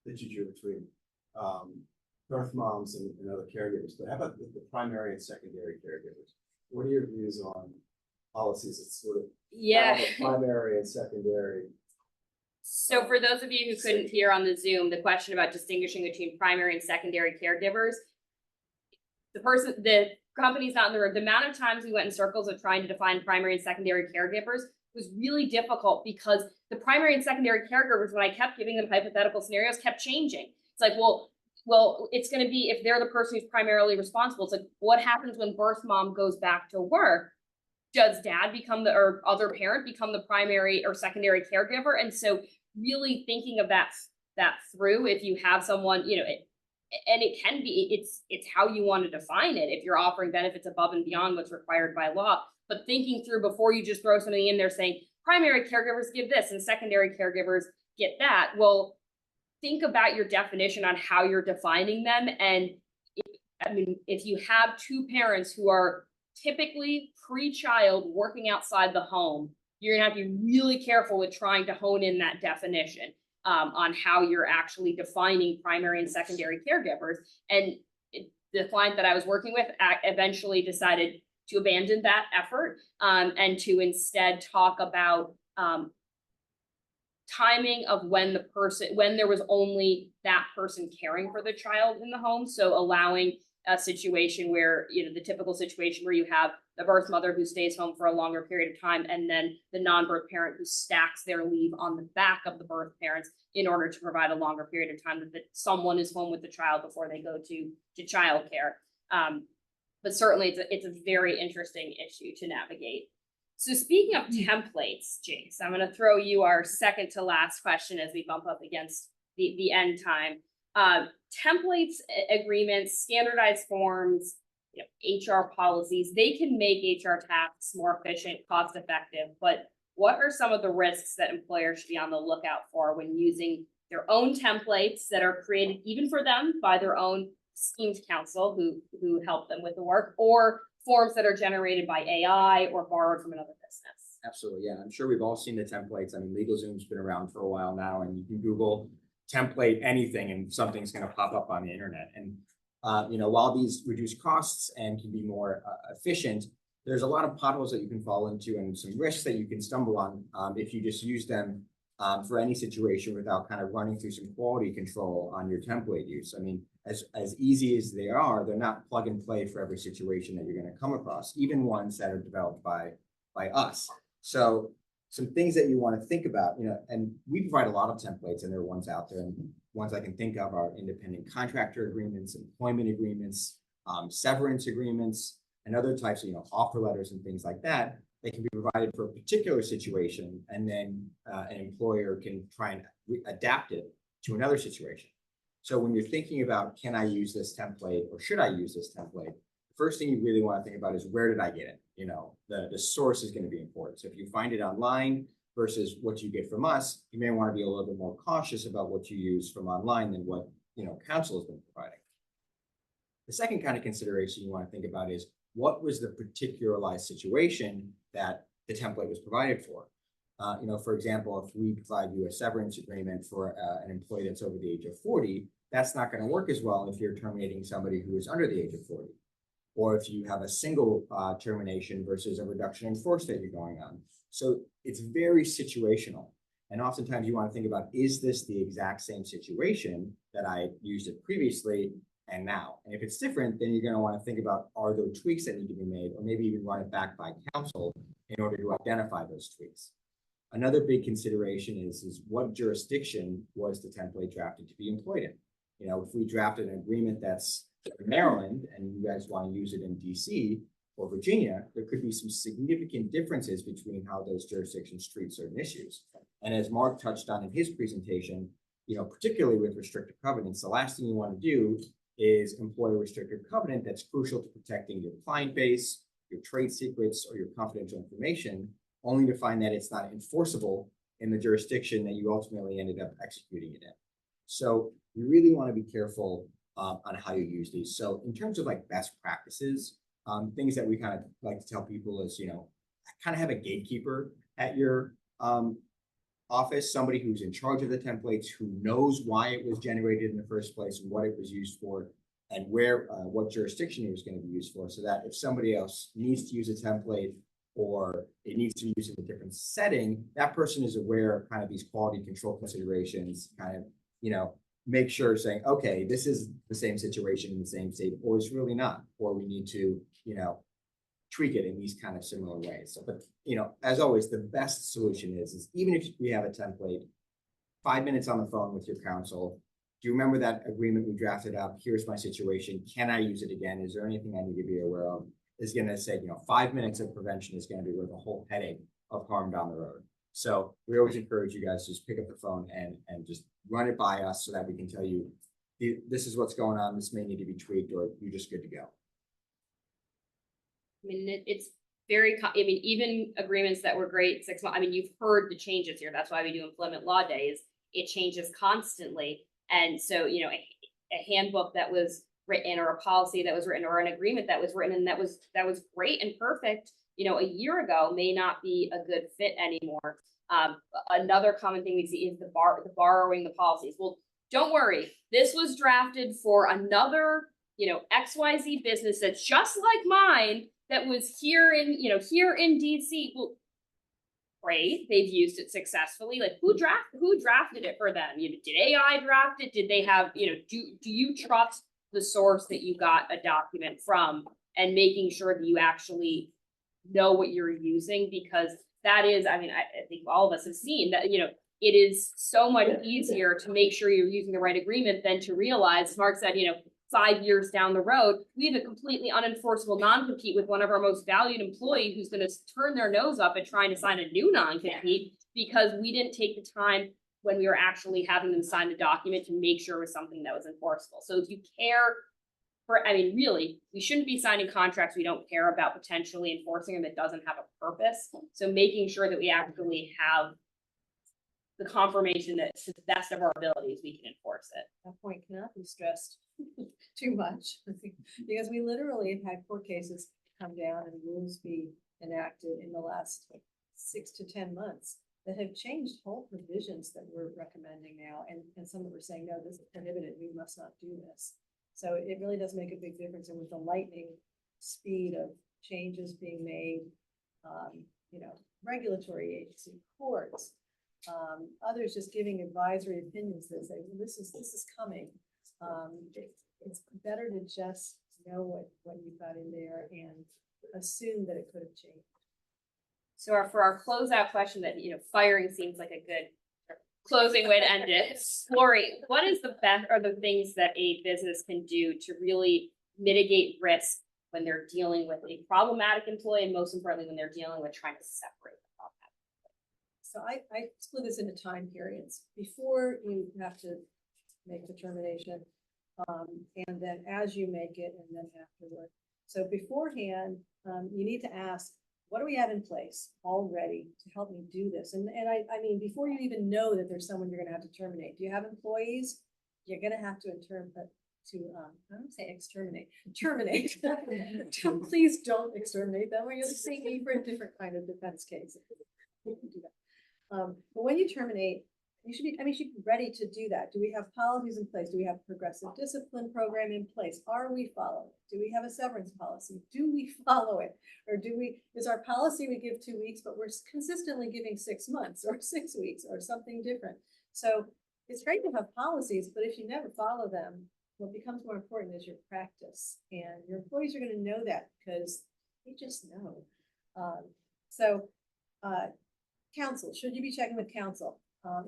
Speaker 7: that you drew between, birth moms and other caregivers, but how about the primary and secondary caregivers? What are your views on policies that sort of
Speaker 1: Yeah.
Speaker 7: primary and secondary?
Speaker 1: So for those of you who couldn't hear on the Zoom, the question about distinguishing between primary and secondary caregivers, the company's not in the room. The amount of times we went in circles of trying to define primary and secondary caregivers was really difficult because the primary and secondary caregivers, when I kept giving them hypothetical scenarios, kept changing. It's like, well, it's going to be if they're the person who's primarily responsible. It's like, what happens when birth mom goes back to work? Does dad become or other parent become the primary or secondary caregiver? And so really thinking of that through, if you have someone, And it can be, it's how you want to define it, if you're offering benefits above and beyond what's required by law. But thinking through before you just throw something in there saying, primary caregivers give this and secondary caregivers get that. Well, think about your definition on how you're defining them. And if you have two parents who are typically pre-child working outside the home, you're gonna have to be really careful with trying to hone in that definition on how you're actually defining primary and secondary caregivers. And the client that I was working with eventually decided to abandon that effort and to instead talk about timing of when there was only that person caring for the child in the home. So allowing a situation where, the typical situation where you have the birth mother who stays home for a longer period of time, and then the non-birth parent who stacks their leave on the back of the birth parents in order to provide a longer period of time that someone is home with the child before they go to childcare. But certainly it's a very interesting issue to navigate. So speaking of templates, Jase, I'm going to throw you our second to last question as we bump up against the end time. Templates, agreements, standardized forms, HR policies, they can make HR tasks more efficient, cost effective, but what are some of the risks that employers should be on the lookout for when using their own templates that are created even for them by their own esteemed counsel who help them with the work, or forms that are generated by AI or borrowed from another business?
Speaker 3: Absolutely, yeah. I'm sure we've all seen the templates. I mean, LegalZoom's been around for a while now, and you can Google template anything and something's going to pop up on the internet. And while these reduce costs and can be more efficient, there's a lot of potholes that you can fall into and some risks that you can stumble on if you just use them for any situation without kind of running through some quality control on your template use. I mean, as easy as they are, they're not plug and play for every situation that you're going to come across, even ones that are developed by us. So some things that you want to think about, and we provide a lot of templates, and there are ones out there, and ones I can think of are independent contractor agreements, employment agreements, severance agreements, and other types of, offer letters and things like that. They can be provided for a particular situation, and then an employer can try and adapt it to another situation. So when you're thinking about, can I use this template or should I use this template? The first thing you really want to think about is, where did I get it? The source is going to be important. So if you find it online versus what you get from us, you may want to be a little bit more cautious about what you use from online than what, counsel has been providing. The second kind of consideration you want to think about is, what was the particularized situation that the template was provided for? For example, if we provide you a severance agreement for an employee that's over the age of 40, that's not going to work as well if you're terminating somebody who is under the age of 40. Or if you have a single termination versus a reduction in force that you're going on. So it's very situational. And oftentimes you want to think about, is this the exact same situation that I used it previously and now? And if it's different, then you're going to want to think about, are there tweaks that need to be made, or maybe even run it back by counsel in order to identify those tweaks. Another big consideration is what jurisdiction was the template drafted to be employed in? If we drafted an agreement that's in Maryland and you guys want to use it in DC or Virginia, there could be some significant differences between how those jurisdictions treat certain issues. And as Mark touched on in his presentation, particularly with restrictive covenants, the last thing you want to do is employ a restrictive covenant that's crucial to protecting your client base, your trade secrets, or your confidential information, only to find that it's not enforceable in the jurisdiction that you ultimately ended up executing it in. So you really want to be careful on how you use these. So in terms of like best practices, things that we kind of like to tell people is, kind of have a gatekeeper at your office, somebody who's in charge of the templates, who knows why it was generated in the first place and what it was used for, and what jurisdiction it was going to be used for, so that if somebody else needs to use a template or it needs to be used in a different setting, that person is aware of kind of these quality control considerations, kind of, make sure saying, okay, this is the same situation in the same state, or it's really not, or we need to, tweak it in these kind of similar ways. So, but, as always, the best solution is even if we have a template, 5 minutes on the phone with your counsel. Do you remember that agreement we drafted up? Here's my situation. Can I use it again? Is there anything I need to be aware of? Is going to say, 5 minutes of prevention is going to be worth a whole headache of harm down the road. So we always encourage you guys to just pick up the phone and just run it by us so that we can tell you this is what's going on, this may need to be tweaked, or you're just good to go.
Speaker 1: I mean, it's very, I mean, even agreements that were great 6 months, I mean, you've heard the changes here. That's why we do employment law days. It changes constantly. And so, you know, a handbook that was written, or a policy that was written, or an agreement that was written, and that was great and perfect, you know, a year ago may not be a good fit anymore. Another common thing we see is the borrowing the policies. Well, don't worry, this was drafted for another, you know, XYZ business that's just like mine, that was here in, you know, here in DC. Well, great, they've used it successfully. Like, who drafted it for them? You know, did AI draft it? Did they have, you know, do you trust the source that you got a document from, and making sure that you actually know what you're using? Because that is, I mean, I think all of us have seen that, you know, it is so much easier to make sure you're using the right agreement than to realize, as Mark said, you know, 5 years down the road, we have a completely unenforceable non-compete with one of our most valued employees who's going to turn their nose up at trying to sign a new non-compete because we didn't take the time when we were actually having them sign the document to make sure it was something that was enforceable. So if you care for, I mean, really, we shouldn't be signing contracts we don't care about potentially enforcing them that doesn't have a purpose. So making sure that we actually have the confirmation that to the best of our abilities, we can enforce it.
Speaker 2: That point cannot be stressed too much, because we literally have had court cases come down and rules be enacted in the last 6 to 10 months that have changed whole provisions that we're recommending now, and some that we're saying, no, this is prohibited, we must not do this. So it really does make a big difference, and with the lightning speed of changes being made, you know, regulatory agency, courts, others just giving advisory opinions that say, well, this is coming. It's better to just know what you've got in there and assume that it could have changed.
Speaker 1: So for our closeout question, that, you know, firing seems like a good closing way to end it. Lauri, what is the best, or the things that a business can do to really mitigate risk when they're dealing with a problematic employee, and most importantly, when they're dealing with trying to separate the problematic?
Speaker 2: So I split this into time periods. Before you have to make the termination, and then as you make it, and then afterward. So beforehand, you need to ask, what do we have in place already to help me do this? And I mean, before you even know that there's someone you're gonna have to terminate, do you have employees? You're gonna have to I don't say exterminate, terminate. Please don't exterminate them, or you'll see me for a different kind of defense case. But when you terminate, you should be ready to do that. Do we have policies in place? Do we have progressive discipline program in place? Are we following it? Do we have a severance policy? Do we follow it? Or is our policy we give 2 weeks, but we're consistently giving 6 months or 6 weeks or something different? So it's great to have policies, but if you never follow them, what becomes more important is your practice. And your employees are going to know that because they just know. Counsel, should you be checking with counsel?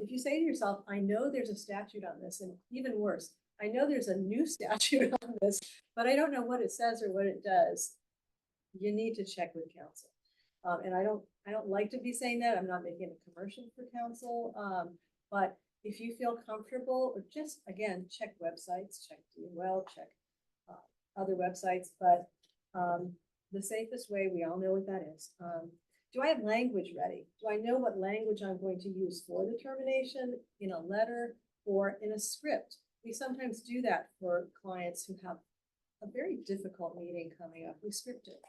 Speaker 2: If you say to yourself, I know there's a statute on this, and even worse, I know there's a new statute on this, but I don't know what it says or what it does, you need to check with counsel. And I don't like to be saying that. I'm not making a commercial for counsel, but if you feel comfortable, or just, again, check websites, check DOL, check other websites, but the safest way, we all know what that is. Do I have language ready? Do I know what language I'm going to use for the termination in a letter or in a script? We sometimes do that for clients who have a very difficult meeting coming up. We script it.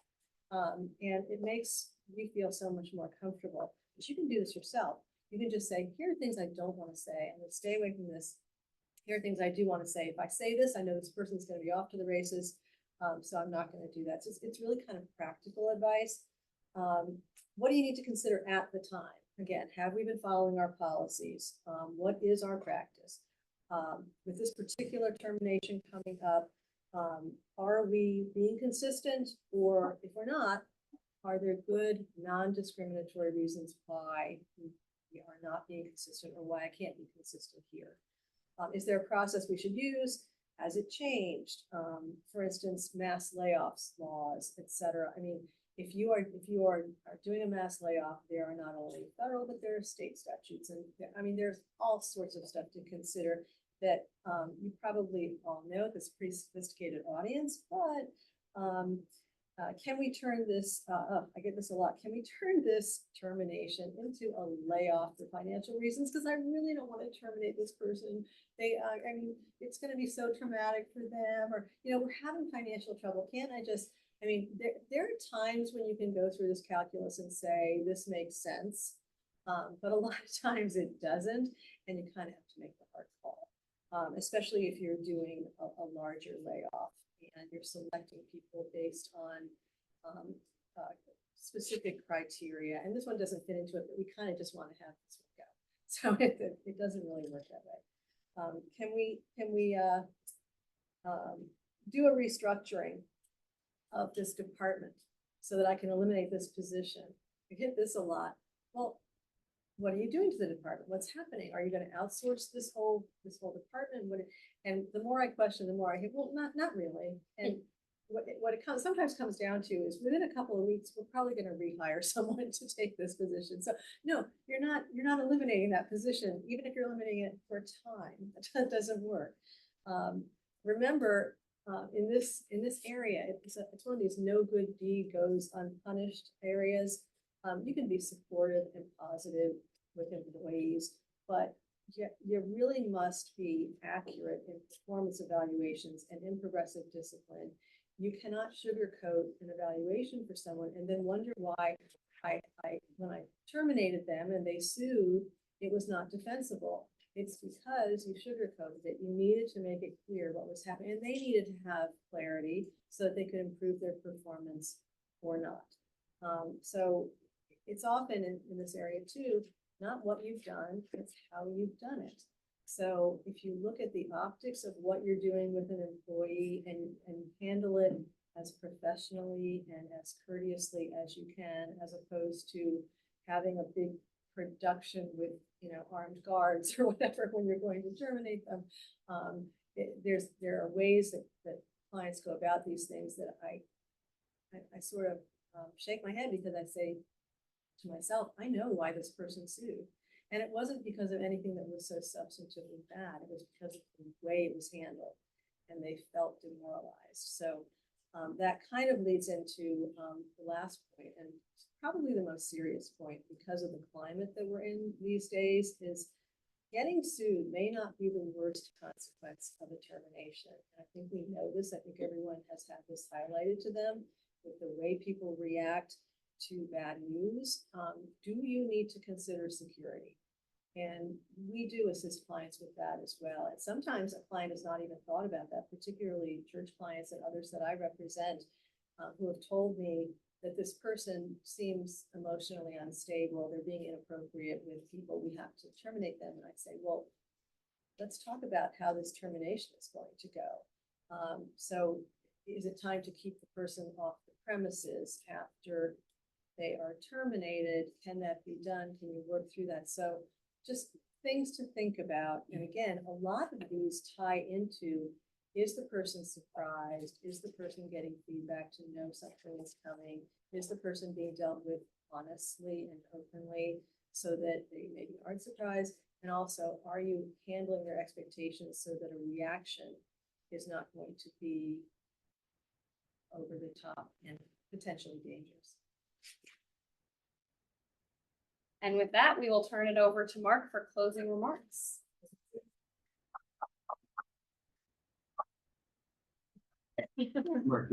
Speaker 2: And it makes you feel so much more comfortable. But you can do this yourself. You can just say, here are things I don't want to say. I'm going to stay away from this. Here are things I do want to say. If I say this, I know this person's going to be off to the races. So I'm not going to do that. So it's really kind of practical advice. What do you need to consider at the time? Again, have we been following our policies? What is our practice? With this particular termination coming up, are we being consistent? Or if we're not, are there good non-discriminatory reasons why we are not being consistent, or why I can't be consistent here? Is there a process we should use? Has it changed? For instance, mass layoffs laws, etc. I mean, if you are doing a mass layoff, there are not only federal, but there are state statutes. And I mean, there's all sorts of stuff to consider that you probably all know this pretty sophisticated audience, but can we turn this, I get this a lot, can we turn this termination into a layoff for financial reasons? Because I really don't want to terminate this person. They, I mean, it's going to be so traumatic for them, or, you know, we're having financial trouble. Can't I just, I mean, there are times when you can go through this calculus and say, this makes sense. But a lot of times it doesn't, and you kind of have to make the hard call, especially if you're doing a larger layoff and you're selecting people based on specific criteria. And this one doesn't fit into it, but we kind of just want to have this work out. So it doesn't really work that way. Can we do a restructuring of this department so that I can eliminate this position? I get this a lot. Well, what are you doing to the department? What's happening? Are you going to outsource this whole department? And the more I question, the more I hear, well, not really. And what it sometimes comes down to is within a couple of weeks, we're probably going to rehire someone to take this position. So no, you're not eliminating that position, even if you're eliminating it for time. That doesn't work. Remember, in this area, it's one of these no good deed goes unpunished areas. You can be supportive and positive with employees, but you really must be accurate in performance evaluations and in progressive discipline. You cannot sugarcoat an evaluation for someone and then wonder why when I terminated them and they sued, it was not defensible. It's because you sugarcoated it. You needed to make it clear what was happening, and they needed to have clarity so that they could improve their performance or not. So it's often in this area too, not what you've done, it's how you've done it. So if you look at the optics of what you're doing with an employee and handle it as professionally and as courteously as you can, as opposed to having a big production with, you know, armed guards or whatever when you're going to terminate them, there are ways that clients go about these things that I sort of shake my head, because I say to myself, I know why this person sued. And it wasn't because of anything that was so substantively bad. It was because of the way it was handled, and they felt demoralized. So that kind of leads into the last point, and probably the most serious point, because of the climate that we're in these days, is getting sued may not be the worst consequence of a termination. And I think we know this. I think everyone has had this highlighted to them with the way people react to bad news. Do you need to consider security? And we do assist clients with that as well. And sometimes a client has not even thought about that, particularly church clients and others that I represent, who have told me that this person seems emotionally unstable, they're being inappropriate with people, we have to terminate them. And I say, well, let's talk about how this termination is going to go. So is it time to keep the person off the premises after they are terminated? Can that be done? Can you work through that? So just things to think about. And again, a lot of these tie into, is the person surprised? Is the person getting feedback to know something is coming? Is the person being dealt with honestly and openly so that they maybe aren't surprised? And also, are you handling their expectations so that a reaction is not going to be over the top and potentially dangerous?
Speaker 1: And with that, we will turn it over to Mark for closing remarks.
Speaker 7: Mark,